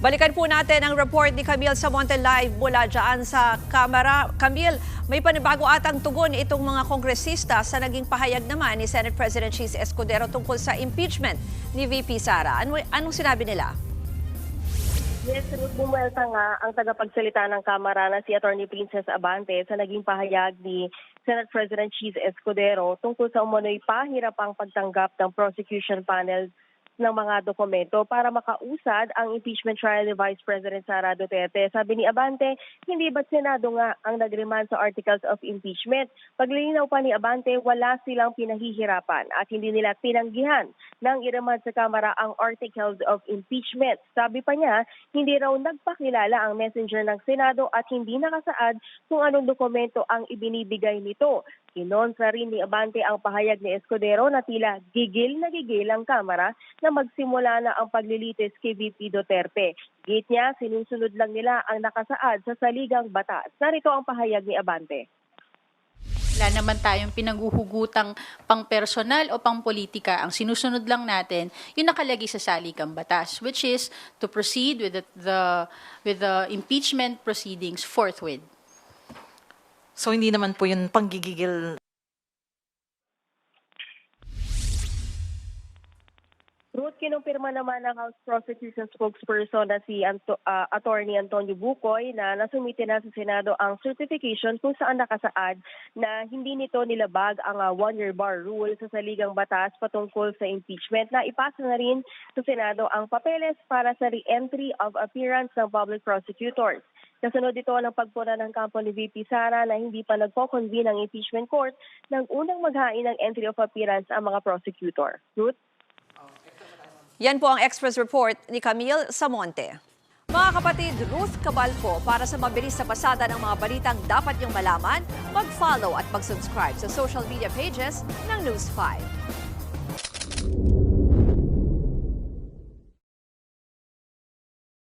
Balikan po natin ang report ni Camille Samonte live mula dyan sa Kamara. Camille, may panibago atang tugon itong mga kongresista sa naging pahayag naman ni Senate President Cheese Escudero tungkol sa impeachment ni VP Sara. Anong sinabi nila? Yes, bumuelta nga ang tagapagsalita ng Kamara na si Atty. Princess Abante sa naging pahayag ni Senate President Cheese Escudero tungkol sa umano'y pahirapang pagtanggap ng prosecution panel ng mga dokumento para makausad ang impeachment trial ni Vice President Sara Duterte. Sabi ni Abante, hindi ba't Senado nga ang nag-remand sa articles of impeachment? Paglilinaw pa ni Abante, wala silang pinahihirapan at hindi nila tinanggihan nang i-remand sa Kamara ang articles of impeachment. Sabi pa niya, hindi raw nagpakilala ang messenger ng Senado at hindi nakasaad kung anong dokumento ang ibinibigay nito. Kinontra rin ni Abante ang pahayag ni Escudero na tila gigil na gigil ang Kamara na magsimula na ang paglilitis kay VP Duterte. Gate niya, sinusunod lang nila ang nakasaad sa saligang batas. Narito ang pahayag ni Abante. Wala naman tayong pinanghuhugutang pang-personal o pang-politika. Ang sinusunod lang natin, yung nakalagay sa saligang batas, which is to proceed with the impeachment proceedings forthwith. So hindi naman po yun panggigigil. Ruth, kinumpirma naman ng House Prosecution Spokesperson na si Attorney Antonio Bucoy na nasumite na sa Senado ang certification kung saan nakasaad na hindi nito nilabag ang one-year bar rule sa saligang batas patungkol sa impeachment na ipasa na rin sa Senado ang papeles para sa re-entry of appearance ng public prosecutors. Kasunod ito ng pagpuna ng kampo ni VP Sara na hindi pa nagpo-convene ang impeachment court nang unang maghain ng entry of appearance ang mga prosecutor. Ruth? Yan po ang Express Report ni Camille Samonte. Mga kapatid, Ruth Cabalco, para sa mabilis na pasada ng mga balitang dapat niyong malaman, mag-follow at mag-subscribe sa social media pages ng News 5.